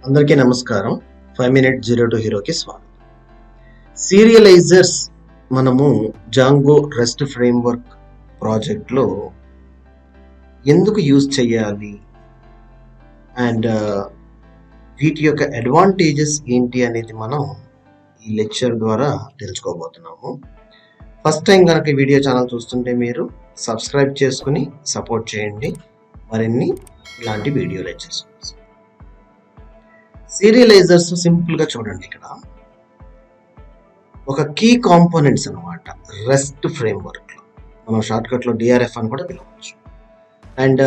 అందరికీ నమస్కారం. 5 Minute Zero to Heroకి స్వాగతం. సీరియలైజర్స్ మనము జాంగో రెస్ట్ ఫ్రేమ్వర్క్ ప్రాజెక్ట్లో ఎందుకు యూజ్ చేయాలి అండ్ వీటి యొక్క అడ్వాంటేజెస్ ఏంటి అనేది మనం ఈ లెక్చర్ ద్వారా తెలుసుకోబోతున్నాము. ఫస్ట్ టైం కనుక ఈ వీడియో ఛానల్ చూస్తుంటే మీరు సబ్స్క్రైబ్ చేసుకుని సపోర్ట్ చేయండి మరిన్ని ఇలాంటి వీడియో లెక్చర్స్. సీరియలైజర్స్ సింపుల్ గా చూడండి, ఇక్కడ ఒక కీ కాంపోనెంట్స్ అనమాట రెస్ట్ ఫ్రేమ్వర్క్ లో. మనం షార్ట్ కట్ లో డిఆర్ఎఫ్ అని కూడా పిలవచ్చు. అండ్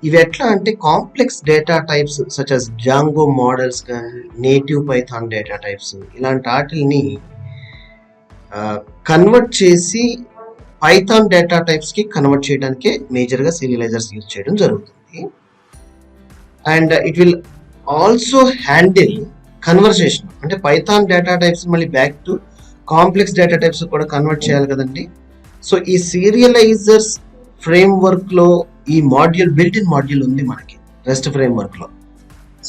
ఇవి ఎట్లా అంటే complex data types such as Django models కానీ నేటివ్ పైథాన్ డేటా టైప్స్ ఇలాంటి వాటిని కన్వర్ట్ చేసి పైథాన్ డేటా టైప్స్ కి కన్వర్ట్ చేయడానికే మేజర్ గా సీరియలైజర్స్ యూజ్ చేయడం జరుగుతుంది. And it will also handle conversation, అంటే పైథాన్ డేటా టైప్స్ మళ్ళీ back to complex data types కూడా కన్వర్ట్ చేయాలి కదండి. సో ఈ సీరియలైజర్స్ ఫ్రేమ్వర్క్ లో ఈ మాడ్యూల్ బిల్ట్ ఇన్ మాడ్యూల్ ఉంది మనకి రెస్ట్ ఫ్రేమ్వర్క్ లో.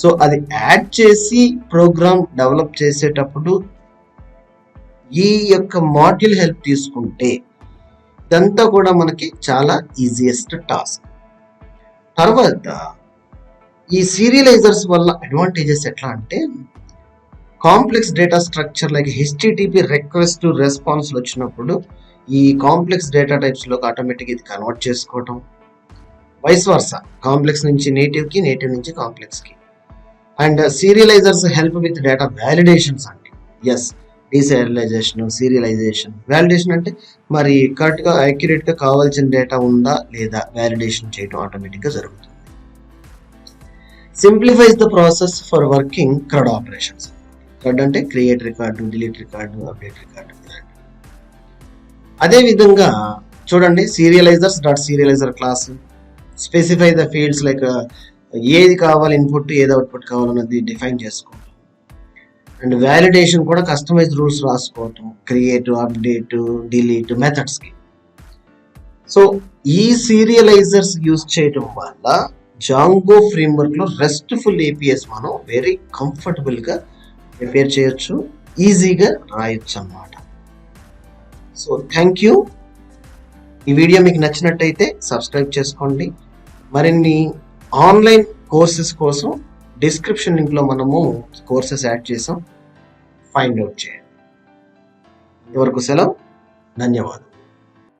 సో అది యాడ్ చేసి ప్రోగ్రామ్ డెవలప్ చేసేటప్పుడు ఈ యొక్క మాడ్యూల్ హెల్ప్ తీసుకుంటే ఇదంతా కూడా మనకి చాలా ఈజియెస్ట్ టాస్క్. తర్వాత ఈ సీరియలైజర్స్ వల్ల అడ్వాంటేజెస్ ఎట్లా అంటే complex data structure like HTTP request to response వచ్చినప్పుడు ఈ కాంప్లెక్స్ డేటా టైప్స్ లోకి ఆటోమేటిక్ ఇది కన్వర్ట్ చేసుకోవటం, వైస్ వర్సా కాంప్లెక్స్ నుంచి నేటివ్ కి, నేటివ్ నుంచి కాంప్లెక్స్ కి. And serializers help with data validations అంటే ఎస్ డీసీరియలైజేషన్, సీరియలైజేషన్. వ్యాలిడేషన్ అంటే మరి కరెక్ట్ గా యాక్యురేట్ గా కావాల్సిన డేటా ఉందా లేదా వ్యాలిడేషన్ చేయడం ఆటోమేటిక్ గా జరుగుతుంది. Simplifies the process for working CRUD operations. CRUD అంటే create record, delete record, update record. అదే విధంగా చూడండి, serializers dot serializer class specify the fields like ఏది కావాలి ఇన్పుట్, ఏది అవుట్పుట్ కావాలన్నది డిఫైన్ చేసుకోవటం. అండ్ వ్యాలిడేషన్ కూడా కస్టమైజ్ రూల్స్ రాసుకోవటం, క్రియేట్, అప్డేట్, డిలీట్ మెథడ్స్ కి. సో ఈ సీరియలైజర్స్ యూజ్ చేయడం వల్ల జాంగో ఫ్రేమ్వర్క్ లో రెస్ట్ఫుల్ ఏపీఎస్ మనం వెరీ కంఫర్టబుల్ గా ప్రిపేర్ చేయొచ్చు, ఈజీగా రాయొచ్చు అన్నమాట. So thank you. ఈ వీడియో మీకు నచ్చినట్టయితే సబ్స్క్రైబ్ చేసుకోండి. మరిన్ని ఆన్లైన్ కోర్సెస్ కోసం డిస్క్రిప్షన్ లింక్ లో మనము కోర్సెస్ యాడ్ చేసాం, ఫైండ్ అవుట్ చేయండి. ఇంతవరకు సెలవు, ధన్యవాదాలు.